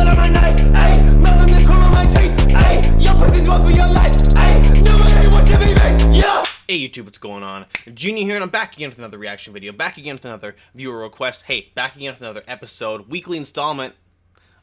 on my knife, ayy. Melon the crumb on my teeth, ayy. Your pussy's one for your life, ayy. Nobody wants to be me, yeah. Hey YouTube, what's going on? Juniio here, and I'm back again with another reaction video, back again with another viewer request, hey, back again with another episode, weekly installment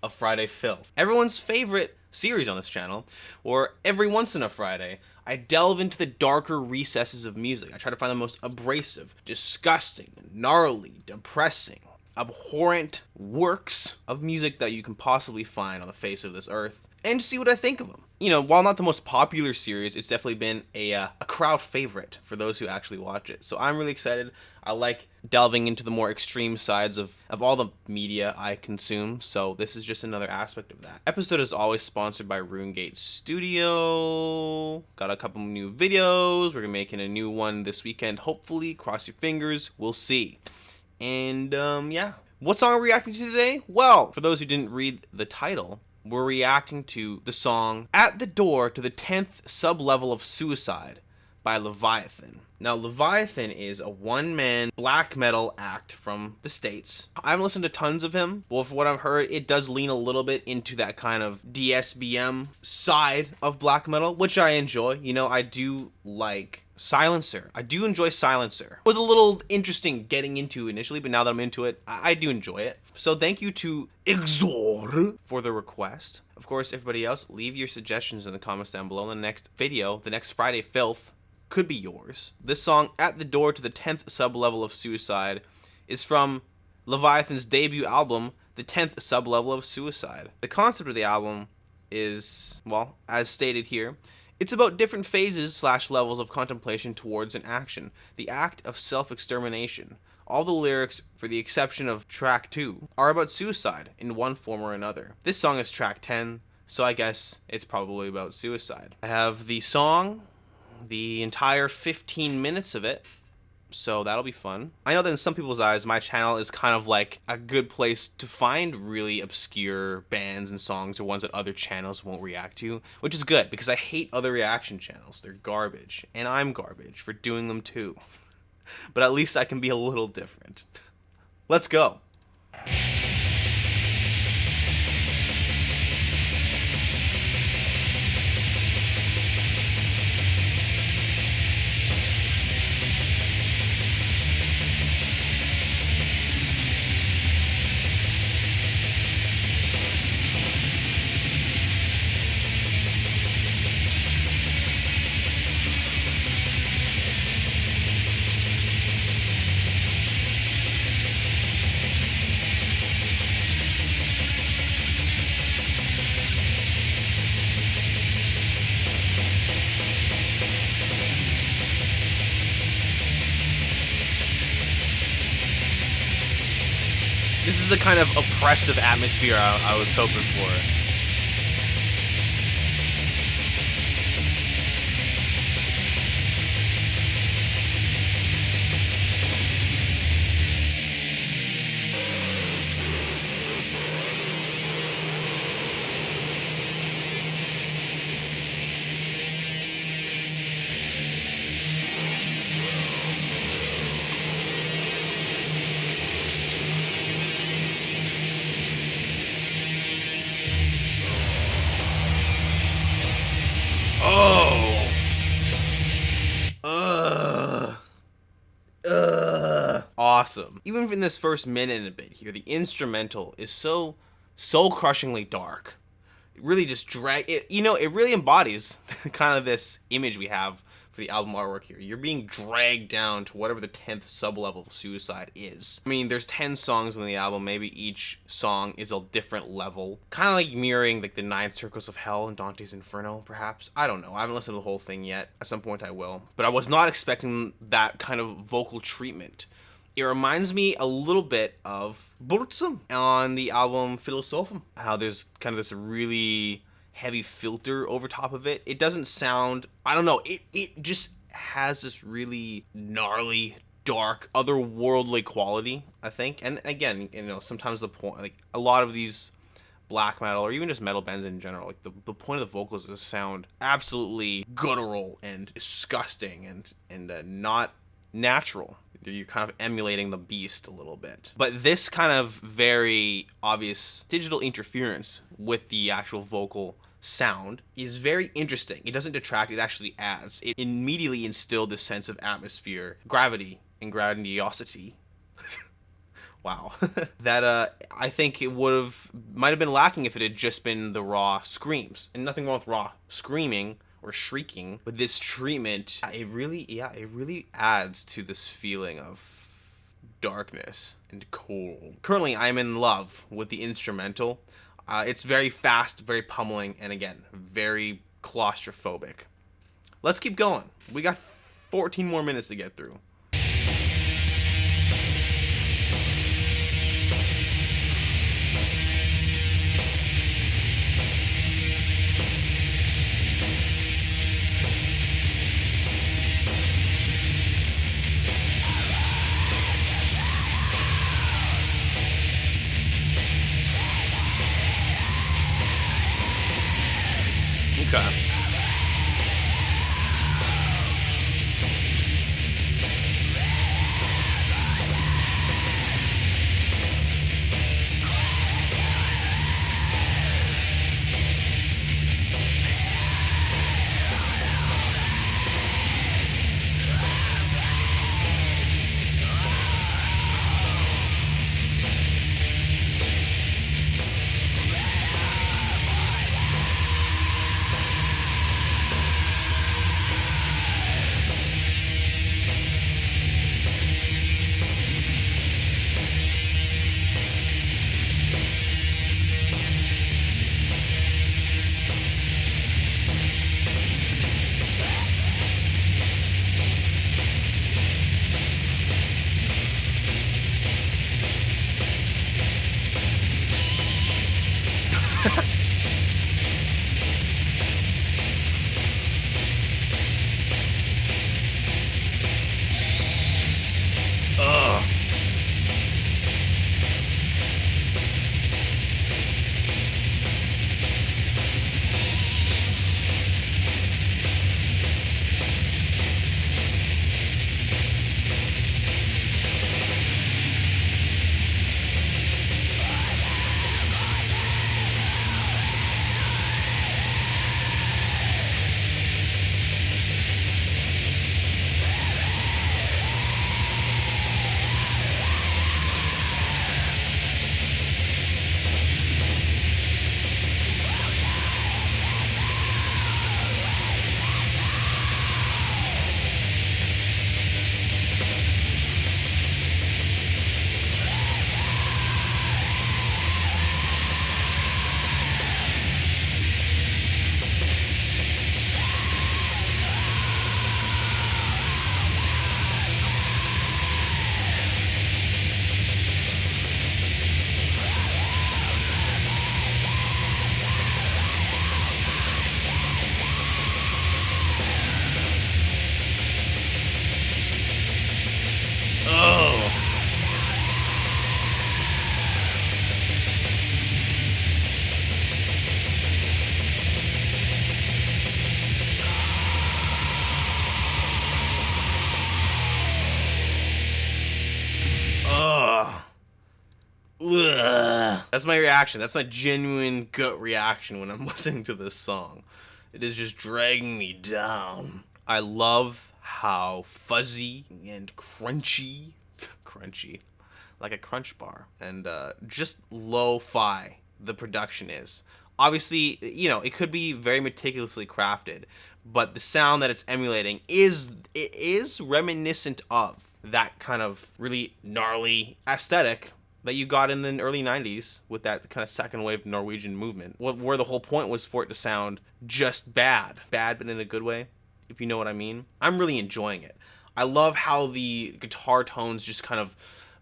of Friday Filth. Everyone's favorite series on this channel, where every once in a Friday, I delve into the darker recesses of music. I try to find the most abrasive, disgusting, gnarly, depressing, abhorrent works of music that you can possibly find on the face of this earth, and see what I think of them. You know, while not the most popular series, it's definitely been a crowd favorite for those who actually watch it. So I'm really excited. I like delving into the more extreme sides of all the media I consume, so this is just another aspect of that. Episode is always sponsored by RuneGate Studio. Got a couple new videos. We're making a new one this weekend, hopefully. Cross your fingers. We'll see. And, yeah. What song are we reacting to today? Well, for those who didn't read the title, we're reacting to the song At the Door to the 10th Sublevel of Suicide by Leviathan. Now, Leviathan is a one-man black metal act from the States. I haven't listened to tons of him, but from what I've heard, it does lean a little bit into that kind of DSBM side of black metal, which I enjoy. You know, I do like Silencer. I do enjoy Silencer. It was a little interesting getting into initially, but now that I'm into it, I do enjoy it. So thank you to Exor for the request. Of course, everybody else, leave your suggestions in the comments down below. In the next video, the next Friday Filth, could be yours. This song, At the Door to the 10th Sublevel of Suicide, is from Leviathan's debut album, The 10th Sublevel of Suicide. The concept of the album is, well, as stated here, it's about different phases / levels of contemplation towards an action, the act of self-extermination. All the lyrics, for the exception of track 2, are about suicide in one form or another. This song is track 10, so I guess it's probably about suicide. I have the song, the entire 15 minutes of it, so that'll be fun. I know that in some people's eyes, my channel is kind of like a good place to find really obscure bands and songs or ones that other channels won't react to, which is good because I hate other reaction channels. They're garbage, and I'm garbage for doing them too. But at least I can be a little different. Let's go. This is the kind of oppressive atmosphere I was hoping for. Awesome. Even in this first minute and a bit here, the instrumental is so crushingly dark. It really just it really embodies kind of this image we have for the album artwork here. You're being dragged down to whatever the 10th sublevel of suicide is. I mean, there's 10 songs on the album. Maybe each song is a different level. Kind of like mirroring like the 9 circles of hell in Dante's Inferno, perhaps. I don't know. I haven't listened to the whole thing yet. At some point I will. But I was not expecting that kind of vocal treatment. It reminds me a little bit of Burzum on the album Philosophum. How there's kind of this really heavy filter over top of it. It doesn't sound, I don't know, it just has this really gnarly, dark, otherworldly quality, I think. And again, you know, sometimes the point, like a lot of these black metal or even just metal bands in general, like the point of the vocals is to sound absolutely guttural and disgusting and not natural. You're kind of emulating the beast a little bit. But this kind of very obvious digital interference with the actual vocal sound is very interesting. It doesn't detract, it actually adds. It immediately instilled this sense of atmosphere, gravity, and grandiosity. Wow. That I think it might have been lacking if it had just been the raw screams. And nothing wrong with raw screaming or shrieking, but this treatment, it really adds to this feeling of darkness and cold. Currently, I'm in love with the instrumental. It's very fast, very pummeling, and again, very claustrophobic. Let's keep going. We got 14 more minutes to get through. Okay. That's my reaction. That's my genuine gut reaction when I'm listening to this song. It is just dragging me down. I love how fuzzy and crunchy, like a crunch bar, and just lo-fi the production is. Obviously, you know, it could be very meticulously crafted, but the sound that it's emulating is reminiscent of that kind of really gnarly aesthetic that you got in the early 90s with that kind of second wave Norwegian movement, where the whole point was for it to sound just bad but in a good way, if you know what I mean. I'm really enjoying it. I love how the guitar tones just kind of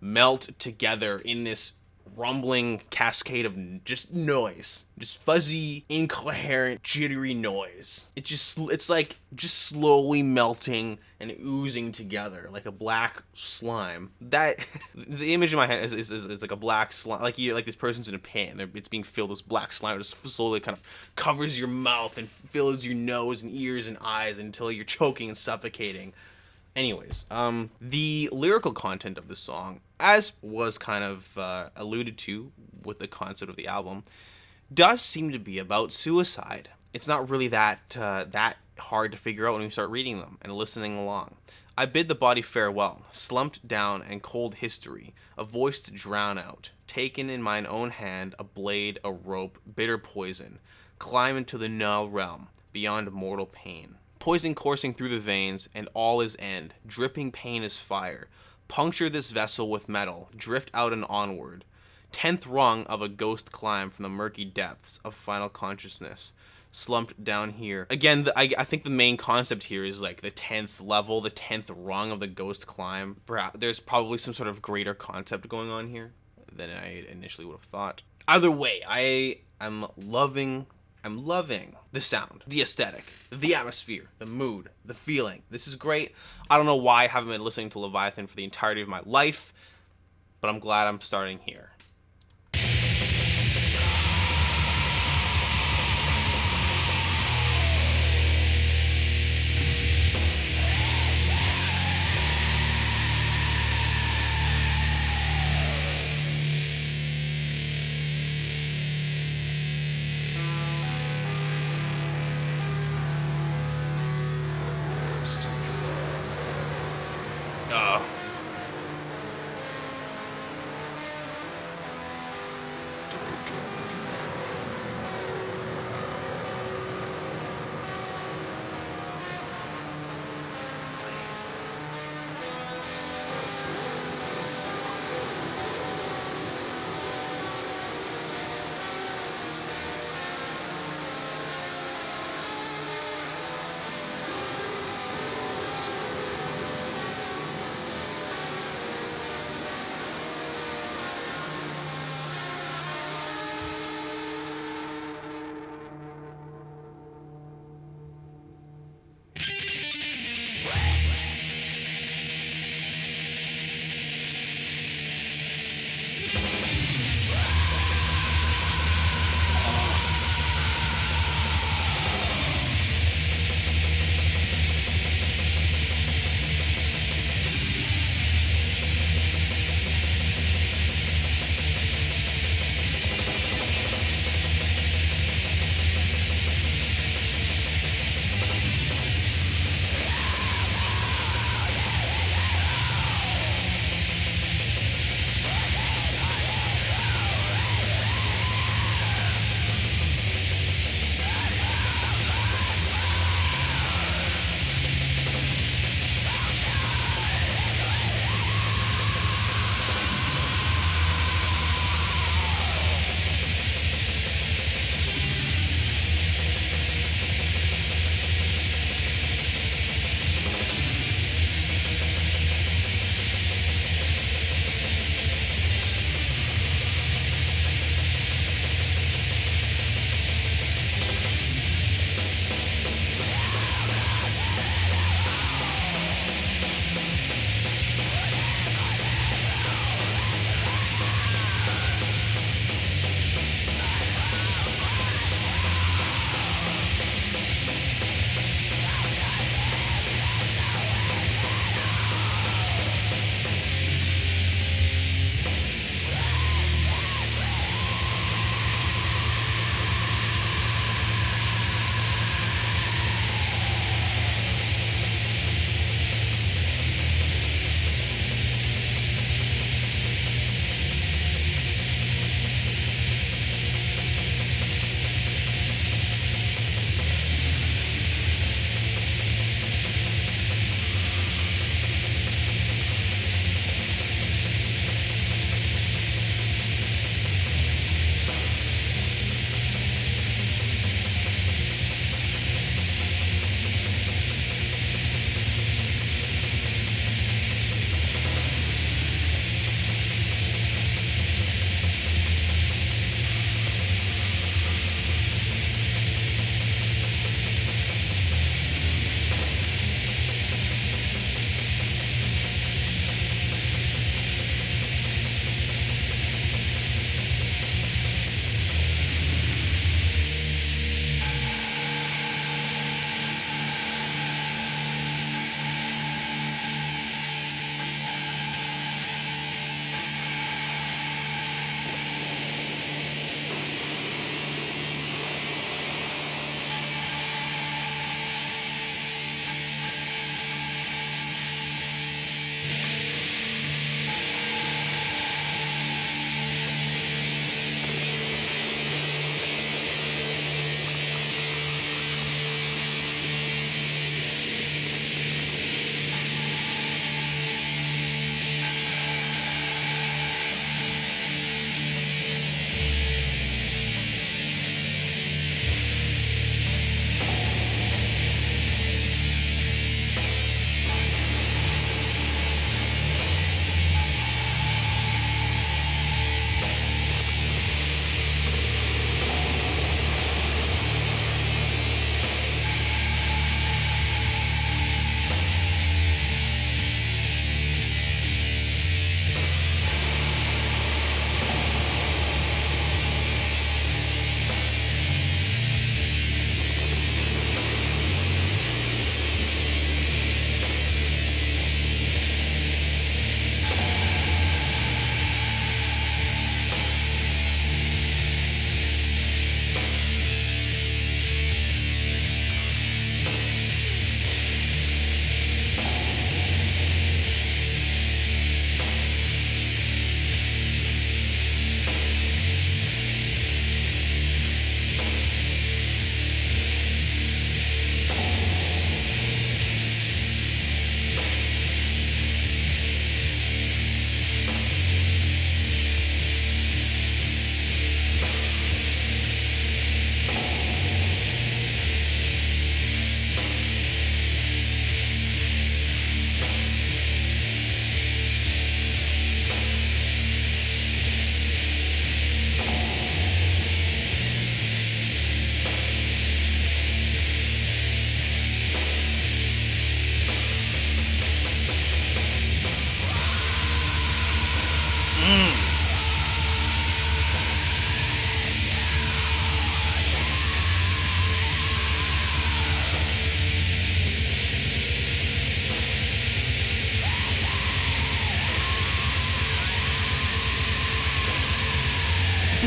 melt together in this rumbling cascade of just noise, just fuzzy, incoherent, jittery noise. It's like just slowly melting and oozing together like a black slime. That the image in my head is like a black slime, like this person's in a pit and it's being filled with black slime. It just slowly kind of covers your mouth and fills your nose and ears and eyes until you're choking and suffocating. Anyways, the lyrical content of the song, as was kind of alluded to with the concept of the album, does seem to be about suicide. It's not really that hard to figure out when you start reading them and listening along. I bid the body farewell, slumped down and cold history, a voice to drown out, taken in mine own hand, a blade, a rope, bitter poison, climb into the null realm, beyond mortal pain. Poison coursing through the veins, and all is end, dripping pain is fire. Puncture this vessel with metal, drift out and onward. 10th rung of a ghost climb from the murky depths of final consciousness. Slumped down here. Again, I think the main concept here is like the 10th level, the 10th rung of the ghost climb. There's probably some sort of greater concept going on here than I initially would have thought. Either way, I'm loving the sound, the aesthetic, the atmosphere, the mood, the feeling. This is great. I don't know why I haven't been listening to Leviathan for the entirety of my life, but I'm glad I'm starting here.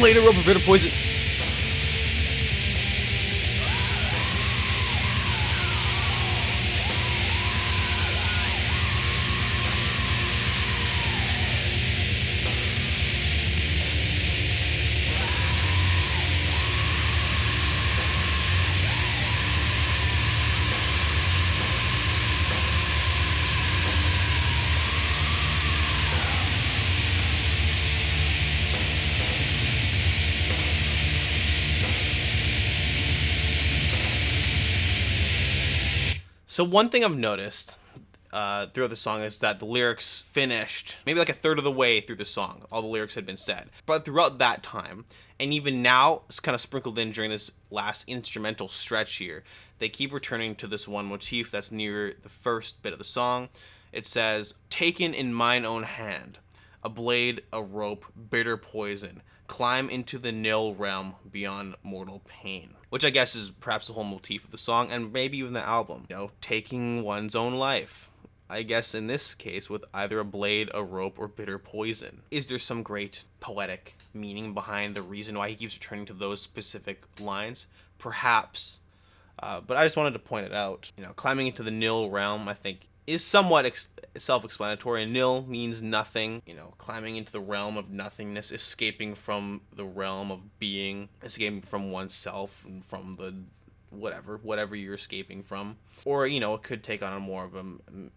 blade, a rope, a bit of poison. So one thing I've noticed throughout the song is that the lyrics finished maybe like a third of the way through the song. All the lyrics had been said. But throughout that time, and even now, it's kind of sprinkled in during this last instrumental stretch here, they keep returning to this one motif that's near the first bit of the song. It says, "Taken in mine own hand, a blade, a rope, bitter poison, climb into the nil realm beyond mortal pain." Which I guess is perhaps the whole motif of the song, and maybe even the album. You know, taking one's own life. I guess in this case with either a blade, a rope, or bitter poison. Is there some great poetic meaning behind the reason why he keeps returning to those specific lines? Perhaps. But I just wanted to point it out. You know, climbing into the nil realm, I think, is somewhat self-explanatory. Nil means nothing. You know, climbing into the realm of nothingness, escaping from the realm of being, escaping from oneself and from the whatever you're escaping from. Or, you know, it could take on a more of a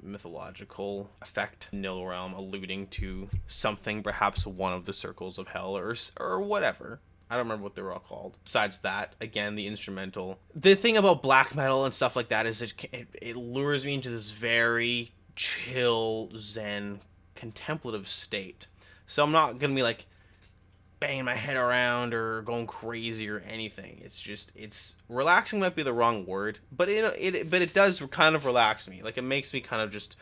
mythological effect. Nil realm alluding to something, perhaps one of the circles of hell or whatever. I don't remember what they were all called. Besides that, again, the instrumental. The thing about black metal and stuff like that is it lures me into this very chill, zen, contemplative state. So I'm not going to be like banging my head around or going crazy or anything. It's relaxing might be the wrong word, but it does kind of relax me. Like, it makes me kind of just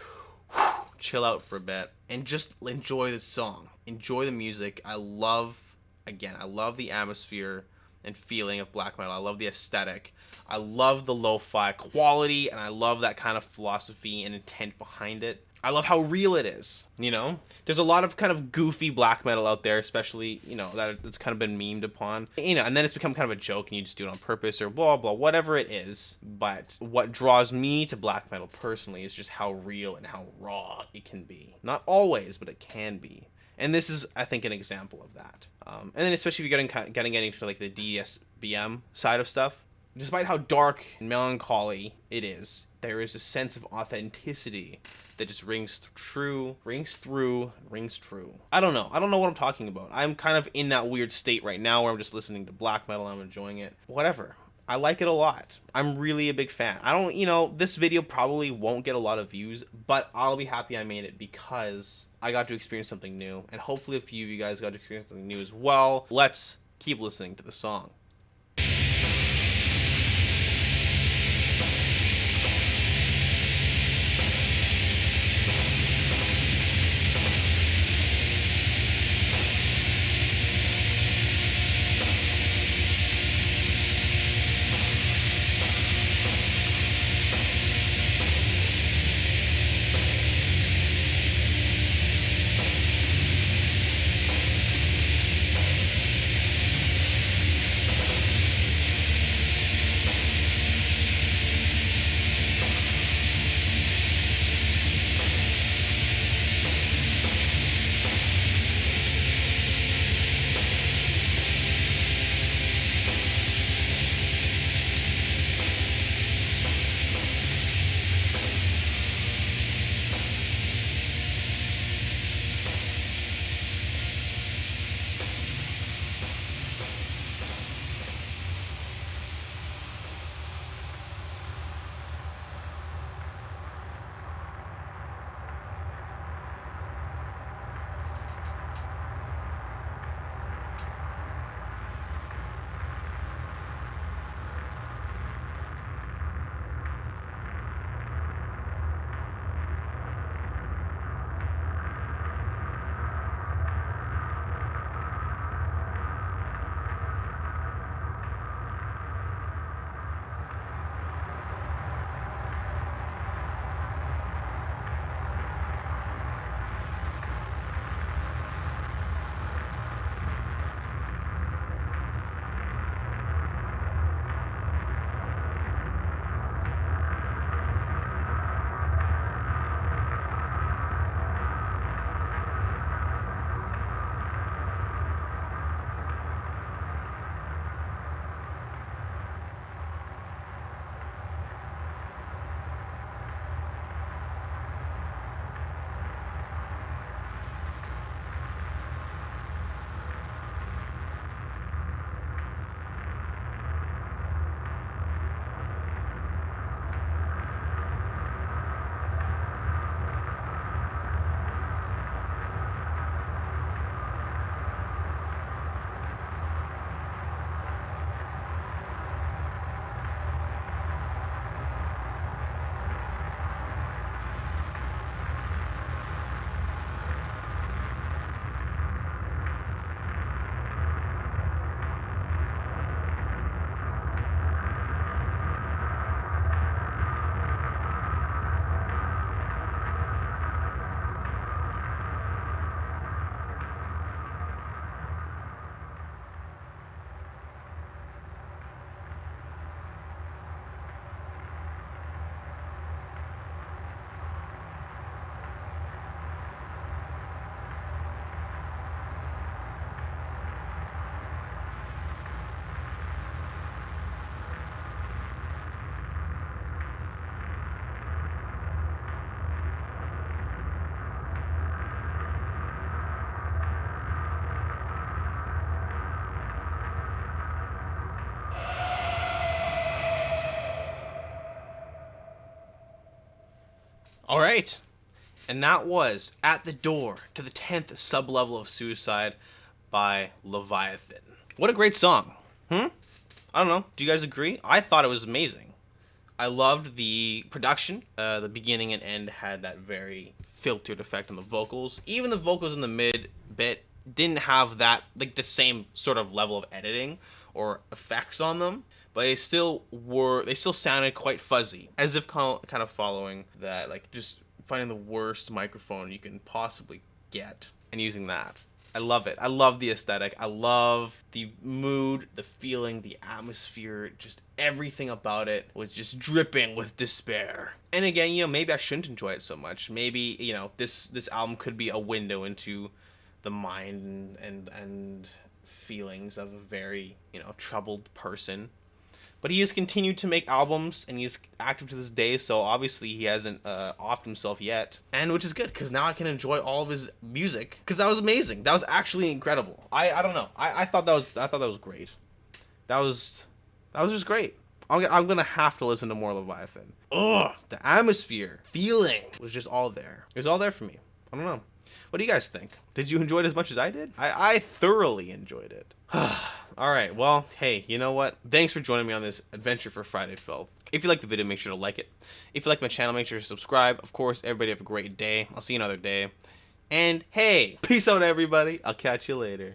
chill out for a bit and just enjoy the song. Enjoy the music. I love the atmosphere and feeling of black metal. I love the aesthetic. I love the lo-fi quality, and I love that kind of philosophy and intent behind it. I love how real it is, you know? There's a lot of kind of goofy black metal out there, especially, you know, that it's kind of been memed upon. You know, and then it's become kind of a joke and you just do it on purpose or blah, blah, whatever it is. But what draws me to black metal personally is just how real and how raw it can be. Not always, but it can be. And this is, I think, an example of that. And then especially if you're getting into like the DSBM side of stuff, despite how dark and melancholy it is, there is a sense of authenticity that just rings true. I don't know what I'm talking about. I'm kind of in that weird state right now where I'm just listening to black metal and I'm enjoying it. Whatever. I like it a lot. I'm really a big fan. This video probably won't get a lot of views, but I'll be happy I made it because I got to experience something new, and hopefully a few of you guys got to experience something new as well. Let's keep listening to the song. All right. And that was At the Door to the 10th Sublevel of Suicide by Leviathan. What a great song. I don't know. Do you guys agree? I thought it was amazing. I loved the production. The beginning and end had that very filtered effect on the vocals. Even the vocals in the mid bit didn't have that, like, the same sort of level of editing or effects on them, but they still sounded quite fuzzy, as if kind of following that, like, just finding the worst microphone you can possibly get and using that. I love it. I love the aesthetic. I love the mood, the feeling, the atmosphere, just everything about it was just dripping with despair. And again, you know, maybe I shouldn't enjoy it so much. Maybe, you know, this album could be a window into the mind and feelings of a very, you know, troubled person. But he has continued to make albums, and he's active to this day, so obviously he hasn't offed himself yet. And which is good, because now I can enjoy all of his music, because that was amazing. That was actually incredible. I don't know. I thought that was great. That was just great. I'm gonna have to listen to more Leviathan. Ugh, the atmosphere, feeling was just all there. It was all there for me. I don't know. What do you guys think? Did you enjoy it as much as I did? I thoroughly enjoyed it. Alright, well, hey, you know what? Thanks for joining me on this adventure for Friday Filth. If you like the video, make sure to like it. If you like my channel, make sure to subscribe. Of course, everybody have a great day. I'll see you another day. And hey, peace out, everybody. I'll catch you later.